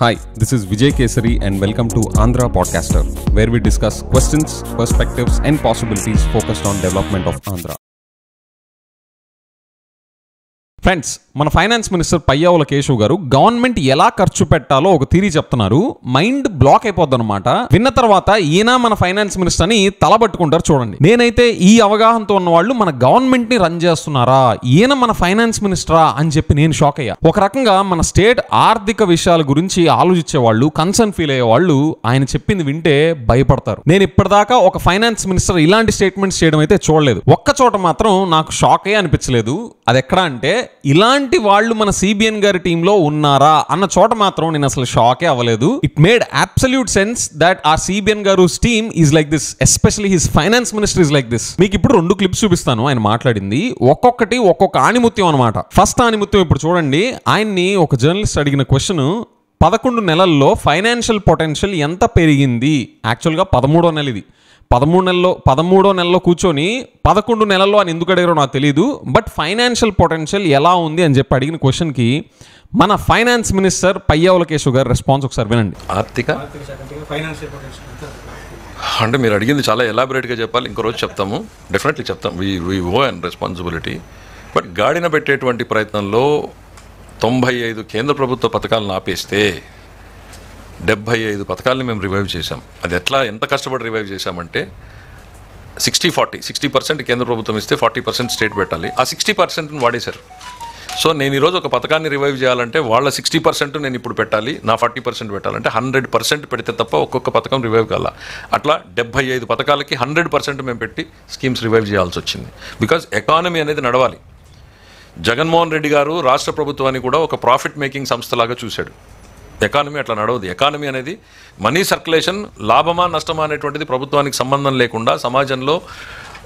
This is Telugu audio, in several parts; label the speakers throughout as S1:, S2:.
S1: Hi, this is Vijay Kesari and welcome to Andhra Podcaster, where we discuss questions, perspectives and possibilities focused on development of Andhra. Friends, మన ఫైనాన్స్ మినిస్టర్ పయ్యావుల కేశవ్ గారు గవర్నమెంట్ ఎలా ఖర్చు పెట్టాలో ఒక థియరీ చెప్తున్నారు. మైండ్ బ్లాక్ అయిపోద్ది అనమాట. విన్న తర్వాత ఈయన మన ఫైనాన్స్ మినిస్టర్ అని తలబట్టుకుంటారు. చూడండి, నేనైతే ఈ అవగాహనతో ఉన్న వాళ్ళు మన గవర్నమెంట్ ని రన్ చేస్తున్నారా, ఈయన మన ఫైనాన్స్ మినిస్టరా అని చెప్పి నేను షాక్ అయ్యా. ఒక రకంగా మన స్టేట్ ఆర్థిక విషయాల గురించి ఆలోచించే వాళ్ళు, కన్సర్న్ ఫీల్ అయ్యే వాళ్ళు ఆయన చెప్పింది వింటే భయపడతారు. నేను ఇప్పటిదాకా ఒక ఫైనాన్స్ మినిస్టర్ ఇలాంటి స్టేట్మెంట్స్ చేయడం అయితే చూడలేదు. ఒక్క చోట మాత్రం నాకు షాక్ అయ్యే అనిపించలేదు. అది ఎక్కడ అంటే, ఇలాంటి వాళ్ళు మన సిబిఎన్ గారి టీంలో ఉన్నారా అన్న చోట మాత్రం నేను అసలు షాకే అవ్వలేదు. It made absolute sense that our CBN గారు team is like this, especially his finance minister is like this. మీకు ఇప్పుడు 2 క్లిప్స్ చూపిస్తాను ఆయన మాట్లాడింది. ఒక్కొక్కటి ఒక్కొక్క ఆణిముత్యం అనమాట. ఫస్ట్ ఆణిముత్యం ఇప్పుడు చూడండి. ఆయన్ని ఒక జర్నలిస్ట్ అడిగిన క్వశ్చన్, 11 నెలల్లో ఫైనాన్షియల్ పొటెన్షియల్ ఎంత పెరిగింది. యాక్చువల్గా 13వ నెల ఇది. 13వ నెలలో కూర్చొని 11 నెలల్లో అని ఎందుకు అడిగారో నాకు తెలియదు. బట్ ఫైనాన్షియల్ పొటెన్షియల్ ఎలా ఉంది అని చెప్పి అడిగిన క్వశ్చన్కి మన ఫైనాన్స్ మినిస్టర్ పయ్యావుల కేశవ్ గారు రెస్పాన్స్ ఒకసారి వినండి.
S2: అంటే మీరు అడిగింది చాలా ఎలాబొరేట్గా చెప్పాలి. ఇంకో రోజు చెప్తాము, డెఫినెట్లీ చెప్తాం. We owe and responsibility. But గాడిన పెట్టేటువంటి ప్రయత్నంలో 95 కేంద్ర ప్రభుత్వ పథకాలను ఆపేస్తే 75 పథకాలని మేము రివైవ్ చేశాం. అది ఎంత కష్టపడి రివైవ్ చేశామంటే 60% కేంద్ర ప్రభుత్వం ఇస్తే 40% స్టేట్ పెట్టాలి. ఆ 60%ని వాడేశారు. సో నేను ఈరోజు ఒక పథకాన్ని రివైవ్ చేయాలంటే వాళ్ళ 60% నేను ఇప్పుడు పెట్టాలి, నా 40% పెట్టాలంటే 100% పెడితే తప్ప ఒక్కొక్క పథకం రివైవ్ కాల. అట్లా 75 పథకాలకి 100% మేము పెట్టి స్కీమ్స్ రివైవ్ చేయాల్సి వచ్చింది. బికాజ్ ఎకానమీ అనేది నడవాలి. జగన్మోహన్ రెడ్డి గారు రాష్ట్ర ప్రభుత్వాన్ని కూడా ఒక ప్రాఫిట్ మేకింగ్ సంస్థలాగా చూశాడు. ఎకానమీ అట్లా నడవదు. ఎకానమీ అనేది మనీ సర్క్యులేషన్, లాభమా నష్టమా అనేటువంటిది ప్రభుత్వానికి సంబంధం లేకుండా సమాజంలో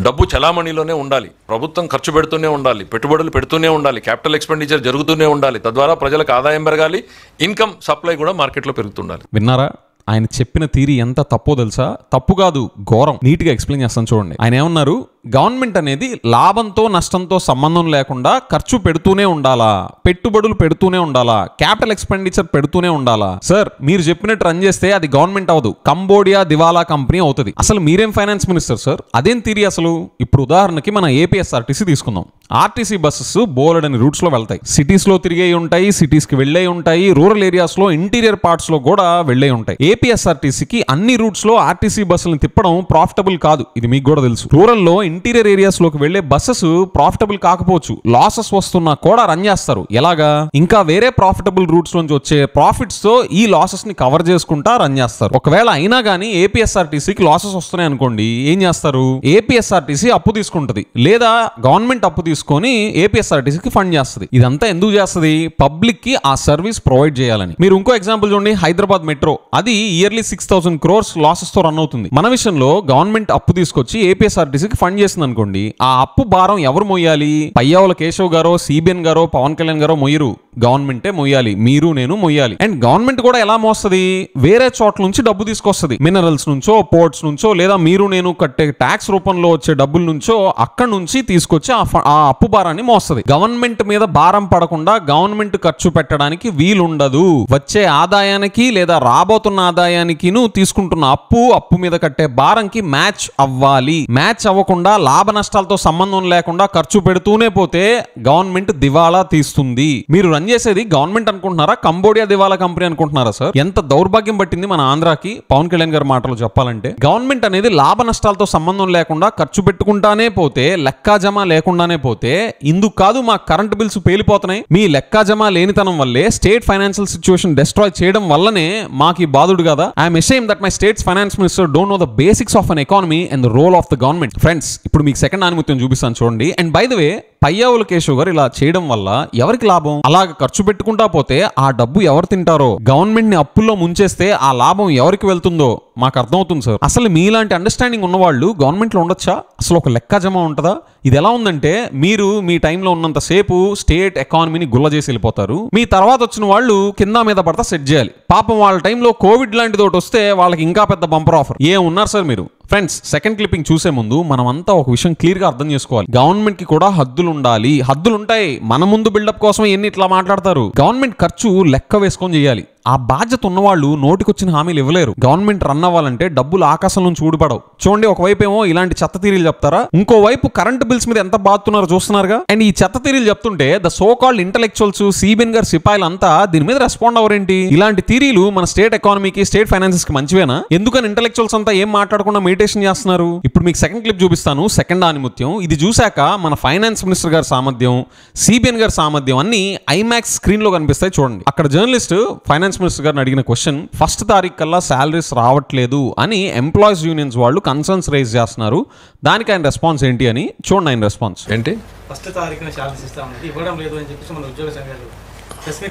S2: డబ్బు చలామణిలోనే ఉండాలి. ప్రభుత్వం ఖర్చు పెడుతూనే ఉండాలి, పెట్టుబడులు పెడుతూనే ఉండాలి, క్యాపిటల్ ఎక్స్పెండిచర్ జరుగుతూనే ఉండాలి. తద్వారా ప్రజలకు ఆదాయం పెరగాలి, ఇన్కమ్ సప్లై కూడా మార్కెట్లో పెరుగుతుండాలి.
S1: విన్నారా? ఆయన చెప్పిన థియరీ ఎంత తప్పో తెలుసా? తప్పు కాదు, ఘోరం. నీట్గా ఎక్స్ప్లెయిన్ చేస్తాను చూడండి. ఆయన ఏమన్నారు, గవర్నమెంట్ అనేది లాభంతో నష్టంతో సంబంధం లేకుండా ఖర్చు పెడుతూనే ఉండాలా, పెట్టుబడులు పెడుతూనే ఉండాలా, క్యాపిటల్ ఎక్స్పెండిచర్ పెడుతూనే ఉండాలా. సార్, మీరు చెప్పినట్టు రన్ చేస్తే అది గవర్నమెంట్ అవదు, కంబోడియా దివాలా కంపెనీ అవుతుంది. అసలు మీరేం ఫైనాన్స్ మినిస్టర్ సార్? అదేం థియరీ అసలు? ఇప్పుడు ఉదాహరణకి మన ఏపీఎస్ఆర్టీసీ తీసుకుందాం. ఆర్టీసీ బస్సెస్ బోలెడని రూట్స్ లో వెళ్తాయి. సిటీస్ లో తిరిగే ఉంటాయి, సిటీస్ కి వెళ్లే ఉంటాయి, రూరల్ ఏరియాస్ లో, ఇంటీరియర్ పార్ట్స్ లో కూడా వెళ్లే ఉంటాయి. ఏపీఎస్ఆర్టీసీకి అన్ని రూట్స్ లో ఆర్టీసీ బస్సులను తిప్పడం ప్రాఫిటబుల్ కాదు, ఇది మీకు కూడా తెలుసు. రూరల్ లో ఇంటీరియర్ ఏరియాస్ లోకి వెళ్లే బస్సెస్ ప్రాఫిటబుల్ కాకపోవచ్చు, లాసెస్ వస్తున్నా కూడా రన్ చేస్తారు. ఎలాగా? ఇంకా వేరే ప్రాఫిటబుల్ రూట్స్ నుంచి వచ్చే ప్రాఫిట్స్ తో ఈ లాసెస్ ని కవర్ చేసుకుంటా రన్ చేస్తారు. ఒకవేళ అయినా కానీ ఏపీఎస్ఆర్టీసీకి లాసెస్ వస్తున్నాయి అనుకోండి, ఏం చేస్తారు? ఏపీఎస్ఆర్టీసీ అప్పు తీసుకుంటది, లేదా గవర్నమెంట్ అప్పు తీసుకొని ఏపీఎస్ఆర్టీసీకి ఫండ్ చేస్తుంది. ఇదంతా ఎందుకు చేస్తుంది? పబ్లిక్ కి ఆ సర్వీస్ ప్రొవైడ్ చేయాలని. మీరు ఇంకో ఎగ్జాంపుల్ చూడండి, హైదరాబాద్ మెట్రో. అది ఇయర్లీ 6,000 crores లాసెస్ తో రన్ అవుతుంది. మన విషయంలో గవర్నమెంట్ అప్పు తీసుకొచ్చి ఏపీఎస్ఆర్టీసీకి ఫండ్ చేస్తుంది అనుకోండి, ఆ అప్పు భారం ఎవరు మోయాలి? పయ్యావుల కేశవ్ గారో, సిబిఎన్ గారో, పవన్ కళ్యాణ్ గారో మొయ్యరు, గవర్నమెంటే మొయ్యాలి. మీరు నేను మొయ్యాలి. అండ్ గవర్నమెంట్ కూడా ఎలా మోస్తుంది? వేరే చోట్ల నుంచి డబ్బు తీసుకొస్తుంది. మినరల్స్ నుంచో, పోర్ట్స్ నుంచో, లేదా మీరు నేను కట్టే ట్యాక్స్ రూపంలో వచ్చే డబ్బుల నుంచో అక్కడ నుంచి తీసుకొచ్చి ఆ అప్పు భారాన్ని మోస్తుంది. గవర్నమెంట్ మీద భారం పడకుండా గవర్నమెంట్ ఖర్చు పెట్టడానికి వీలుండదు. వచ్చే ఆదాయానికి లేదా రాబోతున్న ఆదాయానికి తీసుకుంటున్న అప్పు మీద కట్టే భారంకి మ్యాచ్ అవ్వాలి. మ్యాచ్ అవ్వకుండా లాభ నష్టాలతో సంబంధం లేకుండా ఖర్చు పెడుతూనే పోతే గవర్నమెంట్ దివాలా తీస్తుంది. మీరు రన్ చేసేది గవర్నమెంట్ అనుకుంటున్నారా, కంబోడియా దివాలా కంపెనీ అనుకుంటున్నారా సార్? ఎంత దౌర్భాగ్యం పట్టింది మన ఆంధ్రాకి. పవన్ కళ్యాణ్ గారి మాటలు చెప్పాలంటే, గవర్నమెంట్ అనేది లాభ నష్టాలతో సంబంధం లేకుండా ఖర్చు పెట్టుకుంటానే పోతే, లెక్కాజమా లేకుండానే పోతే, ఇందుకు కాదు మా కరెంట్ బిల్స్ పేలిపోతున్నాయి, మీ లెక్కాజమా లేనితనం వల్లే, స్టేట్ ఫైనాన్షియల్ సిచ్యువేషన్ డిస్ట్రాయ్ చేయడం వల్లనే మాకు ఈ బాధుడు కదా. I'm ashamed that my state's finance minister don't know the basics of an economy and the role of the government. Friends, ఇప్పుడు మీకు సెకండ్ ఆణిముత్యం చూపిస్తాను చూడండి. And by the way, Payyavula Keshav గారు ఇలా చేయడం వల్ల ఎవరికి లాభం? అలాగ ఖర్చు పెట్టుకుంటా పోతే ఆ డబ్బు ఎవరు తింటారో, గవర్నమెంట్ ని అప్పుల్లో ముంచేస్తే ఆ లాభం ఎవరికి వెళ్తుందో మాకు అర్థమవుతుంది సార్. అసలు మీలాంటి అండర్స్టాండింగ్ ఉన్నవాళ్ళు గవర్నమెంట్ లో ఉండొచ్చా? అసలు ఒక లెక్క జమ ఉంటుందా? ఇది ఎలా ఉందంటే, మీరు మీ టైంలో ఉన్నంత సేపు స్టేట్ ఎకానమీని గుల్ల చేసి వెళ్ళిపోతారు. మీ తర్వాత వచ్చిన వాళ్ళు కింద మీద పడతా సెట్ చేయాలి. పాపం వాళ్ళ టైంలో కోవిడ్ లాంటిది ఒకటి వస్తే వాళ్ళకి ఇంకా పెద్ద బంపర్ ఆఫర్. ఉన్నారు సార్ మీరు? ఫ్రెండ్స్, సెకండ్ క్లిప్పింగ్ చూసే ముందు మనమంతా ఒక విషయం క్లియర్ గా అర్థం చేసుకోవాలి. గవర్నమెంట్ కి కూడా హద్దులు ఉండాలి. హద్దులు ఉంటాయి. మన ముందు బిల్డప్ కోసం ఎన్ని ఇట్లా మాట్లాడతారు. గవర్నమెంట్ ఖర్చు లెక్క వేసుకొని చేయాలి. ఆ బాధ్యత ఉన్నవాళ్ళు నోటికొచ్చిన హామీలు ఇవ్వలేరు. గవర్నమెంట్ రన్ అవ్వాలంటే డబ్బులు ఆకాశం నుంచి ఊడిపడవు. చూడండి, ఒకవైపు ఏమో ఇలాంటి చెత్త తీరీలు చెప్తారా, ఇంకోవైపు కరెంట్ బిల్స్ మీద ఎంత బాగుతున్నారో చూస్తున్నారుగా. అండ్ ఈ చెత్త తీరీలు చెప్తుంటే the so called intellectuals, CBN గారు సిపాయిలు అంతా దీని మీద రెస్పాండ్ అవరేంటి? ఇలాంటి థీరీలు మన స్టేట్ ఎకానమీకి, స్టేట్ ఫైనాన్సెస్ కి మంచివేనా? ఎందుకని ఇంటలెక్చువల్స్ అంతా ఏం మాట్లాడకుండా మెడిటేషన్ చేస్తున్నారు? ఇప్పుడు మీకు సెకండ్ క్లిప్ చూపిస్తాను, సెకండ్ ఆనిముత్యం. ఇది చూశాక మన ఫైనాన్స్ మినిస్టర్ గారి సామర్థ్యం, సిబిఎన్ గారి సామర్థ్యం అన్ని ఐమాక్స్ స్క్రీన్ లో కనిపిస్తాయి. చూడండి, అక్కడ జర్నలిస్ట్ ఫైనాన్స్ మినిస్టర్ గారిని అడిగిన క్వశ్చన్, ఫస్ట్ తారీఖు కల్లా శాలరీస్ రావట్లేదు అని ఎంప్లాయీస్ యూనియన్స్ వాళ్ళు కన్సర్న్స్ రైజ్ చేస్తున్నారు, దానికి ఆయన రెస్పాన్స్ ఏంటి అని చూడండి. ఆయన రెస్పాన్స్ ఏంటి?
S3: ఫస్ట్ తారీఖున శాలరీస్ ఇస్తామని ఇవ్వడం లేదు అని చెప్పేసి మన ఉద్యోగ సంఘాలు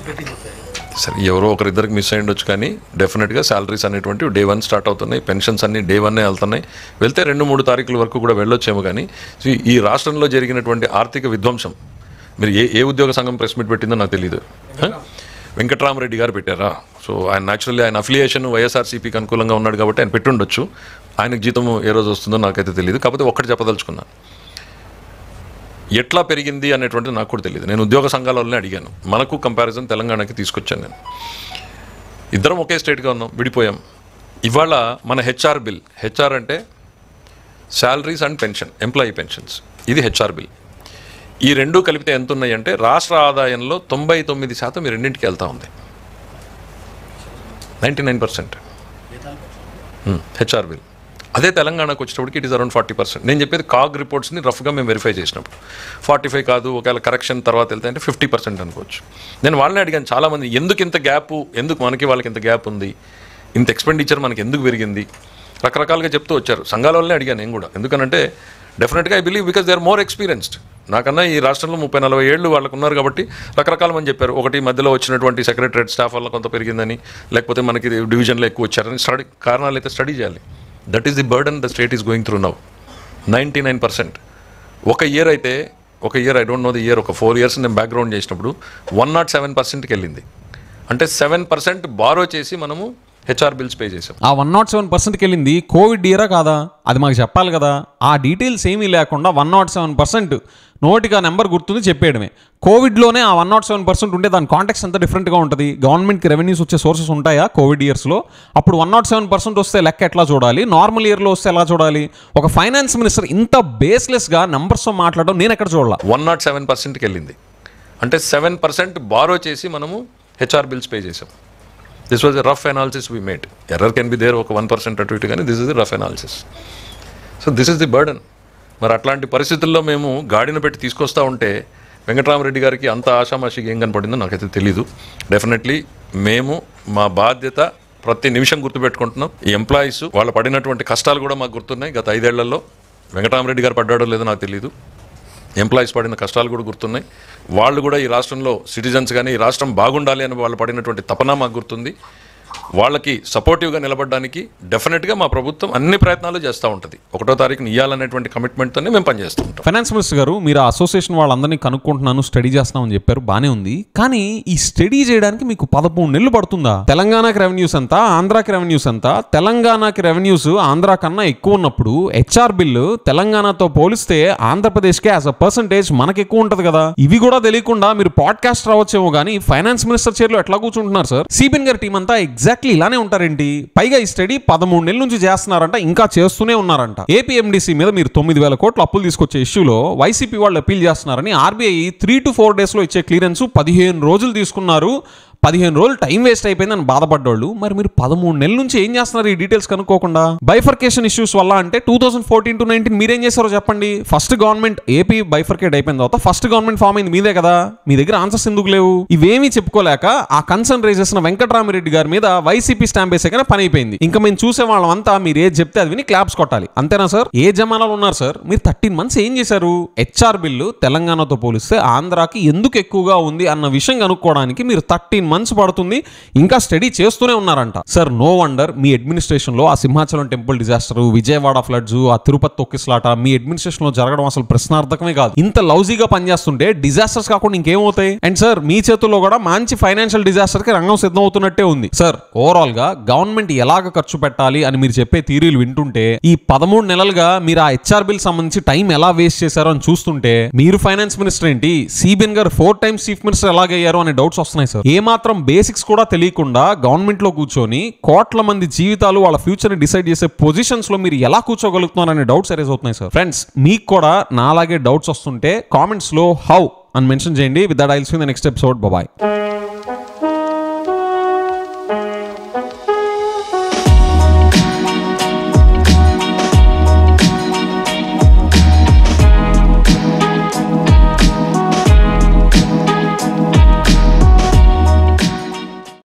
S3: పెట్టి చెప్పారు.
S2: సరే, ఎవరో ఒకరిద్దరికి మిస్ అయ్యి ఉండొచ్చు, కానీ డెఫినెట్గా శాలరీస్ అనేటువంటివి డే 1 స్టార్ట్ అవుతున్నాయి. పెన్షన్స్ అన్ని డే 1 వెళ్తున్నాయి. వెళ్తే 2-3 తారీఖుల వరకు కూడా వెళ్ళొచ్చేమో. కానీ ఈ రాష్ట్రంలో జరిగినటువంటి ఆర్థిక విధ్వంసం, మీరు ఏ ఉద్యోగ సంఘం ప్రెస్ మీట్ పెట్టిందో నాకు తెలియదు. వెంకట్రామరెడ్డి గారు పెట్టారా? సో ఆయన న్యాచురల్లీ ఆయన అఫిలియేషన్ వైఎస్ఆర్సీపీకి అనుకూలంగా ఉన్నాడు కాబట్టి ఆయన పెట్టుండొచ్చు. ఆయనకు జీతం ఏ రోజు వస్తుందో నాకైతే తెలియదు. కాకపోతే ఒక్కటి చెప్పదలుచుకున్నాను, ఎట్లా పెరిగింది అనేటువంటిది నాకు కూడా తెలియదు. నేను ఉద్యోగ సంఘాల వల్లనే అడిగాను. మనకు కంపారిజన్ తెలంగాణకి తీసుకొచ్చాను నేను. ఇద్దరం ఒకే స్టేట్గా ఉన్నాం, విడిపోయాం. ఇవాళ మన హెచ్ఆర్ బిల్, హెచ్ఆర్ అంటే salaries and pension, employee pensions, ఇది హెచ్ఆర్ బిల్. ఈ రెండూ కలిపితే ఎంత ఉన్నాయి అంటే రాష్ట్ర ఆదాయంలో 99% ఈ రెండింటికి వెళ్తూ ఉంది. 99% హెచ్ఆర్ బిల్. అదే తెలంగాణకు వచ్చేటప్పటికి ఇట్ ఈస్ అరౌండ్ 40%. నేను చెప్పేది కాగ్ రిపోర్ట్స్ని రఫ్గా మేము వెరిఫై చేసినప్పుడు 45 కాదు, ఒకవేళ కరెక్షన్ తర్వాత వెళ్తే అంటే 50% అనుకోవచ్చు. నేను వాళ్ళని అడిగాను చాలామంది, ఎందుకు ఇంత గ్యాప్, ఎందుకు మనకి వాళ్ళకి ఇంత గ్యాప్ ఉంది, ఇంత ఎక్స్పెండిచర్ మనకి ఎందుకు పెరిగింది, రకరకాలుగా చెప్తూ వచ్చారు. సంఘాల వల్లనే అడిగాను నేను కూడా. ఎందుకనంటే డెఫినెట్గా I believe because they are more experienced. నాకన్నా ఈ రాష్ట్రంలో 30-40 ఏళ్ళు వాళ్ళకు ఉన్నారు కాబట్టి రకరకాల మంది చెప్పారు. ఒకటి మధ్యలో వచ్చినటువంటి సెక్రటరేట్ స్టాఫ్ వల్ల కొంత పెరిగిందని, లేకపోతే మనకి డివిజన్లో ఎక్కువ వచ్చారని కారణాలు అయితే స్టడీ చేయాలి. That is the burden the state is going through now. 99%. ఒక year I don't know the year, ఒక 4 years నేను బ్యాక్గ్రౌండ్ చేసినప్పుడు 107%కి వెళ్ళింది. అంటే 7% బారో చేసి మనము హెచ్ఆర్ బిల్స్ పే చేసాం.
S1: ఆ 107%కి వెళ్ళింది కోవిడ్ ఇయరా కాదా? అది మాకు చెప్పాలి కదా. ఆ డీటెయిల్స్ ఏమీ లేకుండా 107% నోటికి ఆ నెంబర్ గుర్తుంది చెప్పేయడమే. కోవిడ్లోనే ఆ 107% ఉంటే దాని కాంటెక్స్ట్ ఎంత డిఫరెంట్గా ఉంటుంది. గవర్నమెంట్కి రెవెన్యూస్ వచ్చే సోర్సెస్ ఉంటాయా కోవిడ్ ఇయర్స్లో? అప్పుడు 107% వస్తే లెక్క ఎట్లా చూడాలి, నార్మల్ ఇయర్లో వస్తే ఎలా చూడాలి? ఒక ఫైనాన్స్ మినిస్టర్ ఇంత బేస్లెస్గా నెంబర్స్తో మాట్లాడడం నేను ఎక్కడ చూడాలి?
S2: 107%కి వెళ్ళింది. అంటే 7% బారో చేసి మనము హెచ్ఆర్ బిల్స్ పే చేసాం. This was a rough analysis we made. Error can be there, ఒక 1% అటు ఇటు, కానీ this is the rough analysis. So this is the burden. మరి అట్లాంటి పరిస్థితుల్లో మేము గాడిన పెట్టి తీసుకొస్తూ ఉంటే వెంకట్రామరెడ్డి గారికి అంత ఆషామాషిగా ఏం కనపడిందో నాకైతే తెలీదు. డెఫినెట్లీ మేము మా బాధ్యత ప్రతి నిమిషం గుర్తుపెట్టుకుంటున్నాం. ఈ ఎంప్లాయీస్ వాళ్ళు పడినటువంటి కష్టాలు కూడా మాకు గుర్తున్నాయి. గత 5 ఏళ్లలో వెంకట్రామరెడ్డి గారు పడ్డాడో లేదో నాకు తెలియదు. ఎంప్లాయీస్ పడిన కష్టాలు కూడా గుర్తున్నాయి. వాళ్ళు కూడా ఈ రాష్ట్రంలో సిటిజన్స్ కానీ ఈ రాష్ట్రం బాగుండాలి అని వాళ్ళు పడినటువంటి తపన మాకు గుర్తుంది. వాళ్ళకి సపోర్టివ్గా నిలబడడానికి డెఫినెట్గా మా ప్రభుత్వం అన్ని ప్రయత్నాలు చేస్తూ ఉంటుంది. 1వ తారీఖున ఇవ్వాలనేటువంటి కమిట్మెంట్తోనే మేము పనిచేస్తూ ఉంటాం.
S1: ఫైనాన్స్ మినిస్టర్ గారు, మీరు ఆ అసోసియేషన్ వాళ్ళందరినీ కనుక్కుంటున్నాను, స్టడీ చేస్తున్నామని చెప్పారు, బానే ఉంది. కానీ ఈ స్టడీ చేయడానికి మీకు 13 నెలలు పడుతుందా? తెలంగాణకి రెవెన్యూస్ ఎంత, ఆంధ్రాకి రెవెన్యూస్ ఎంత? తెలంగాణకి రెవెన్యూస్ ఆంధ్రా కన్నా ఎక్కువ ఉన్నప్పుడు హెచ్ఆర్ బిల్లు తెలంగాణతో పోలిస్తే ఆంధ్రప్రదేశ్కి యాజ్ అ పర్సంటేజ్ మనకి ఎక్కువ ఉంటుంది కదా. ఇవి కూడా తెలియకుండా మీరు పాడ్కాస్ట్ రావచ్చేమో కానీ ఫైనాన్స్ మినిస్టర్ చైర్లో ఎట్లా కూర్చుంటున్నారు సార్? సిబిఎన్ గారి టీం అంతా ఎగ్జాక్ట్లీ ఇలానే ఉంటారేంటి? పైగా ఈ స్టడీ 13 నెలల నుంచి చేస్తున్నారంట, ఇంకా చేస్తూనే ఉన్నారంట. ఏపీఎండిసి మీద మీరు 9,000 కోట్ల అప్పులు తీసుకొచ్చే ఇష్యూలో వైసీపీ వాళ్ళు అప్పీల్ చేస్తున్నారని ఆర్బీఐ 3 to 4 days లో ఇచ్చే క్లియరెన్స్ 15 రోజులు తీసుకున్నారు. 15 రోజులు టైం వేస్ట్ అయిపోయిందని బాధపడ్డోళ్ళు. మరి మీరు 13 నెలల నుంచి ఏం చేస్తున్నారు ఈ డీటెయిల్స్ కనుక్కోకుండా? బైఫర్కేషన్ ఇష్యూస్ వల్ల అంటే 2014 to 19 మీరేం చేశారో చెప్పండి. ఫస్ట్ గవర్నమెంట్ ఏపీ బైఫర్కేట్ అయిపోయిన తర్వాత ఫస్ట్ గవర్నమెంట్ ఫామ్ అయింది మీదే కదా. మీ దగ్గర ఆన్సర్స్ ఎందుకు లేవు? ఇవేమీ చెప్పుకోలేక ఆ కన్సర్న్ రేజ్ చేసిన వెంకట్రామరెడ్డి గారి మీద వైసీపీ స్టాంప్ వేసాకనే పని అయిపోయింది. ఇంకా మేము చూసే వాళ్ళంతా మీరు ఏది చెప్తే అది విని క్లాప్స్ కొట్టాలి, అంతేనా సార్? ఏ జమానాలు ఉన్నారు సార్? మీరు 13 months ఏం చేశారు? హెచ్ఆర్ బిల్లు తెలంగాణతో పోలిస్తే ఆంధ్రాకి ఎందుకు ఎక్కువగా ఉంది అన్న విషయం కనుక్కోవడానికి మీరు 13 months పడుతుంది, ఇంకా స్టడీ చేస్తూనే ఉన్నారంట. సార్, నో వండర్ మీ అడ్మినిస్ట్రేషన్ లో ఆ Simhachalam temple disaster, Vijayawada floods, ఆ తిరుపతి తొక్కిసలాట మీ అడ్మినిస్ట్రేషన్ లో జరగడం అసలు ప్రశ్నార్థకమే కాదు. ఇంత లౌజీగా పనిచేస్తుంటే డిజాస్టర్స్ కాకుండా ఇంకేమవుతాయి? అండ్ సార్, మీ చేతుల్లో కూడా మంచి ఫైనాన్షియల్ డిజాస్టర్ కి రంగం సిద్ధం అవుతున్నట్టే ఉంది. సార్, ఓవరాల్ గా గవర్నమెంట్ ఎలాగ ఖర్చు పెట్టాలి అని మీరు చెప్పే థీరీలు వింటుంటే ఈ 13 నెలలుగా మీరు ఆ హెచ్ఆర్ బిల్ సంబంధించి టైం ఎలా వేస్ట్ చేశారో అని చూస్తుంటే మీరు ఫైనాన్స్ మినిస్టర్ ఏంటి, సిబిఎన్ గారు 4 times చీఫ్ మినిస్టర్ ఎలాగయ్యారు అనే డౌట్స్ వస్తున్నాయి సార్. ఏమాత్రం ఏమాత్రం బేసిక్స్ కూడా తెలియకుండా గవర్నమెంట్ లో కూర్చొని కోట్ల మంది జీవితాలు వాళ్ళ ఫ్యూచర్ ని డిసైడ్ చేసే పొజిషన్స్ లో మీరు ఎలా కూర్చోగలుగుతున్నారు అనే డౌట్స్ అరేజ్ అవుతున్నాయి సార్. ఫ్రెండ్స్, మీకు కూడా నాలాగే డౌట్స్ వస్తుంటే కామెంట్స్ లో హౌ అని మెన్షన్ చేయండి. With that I will see in the next episode. Bye.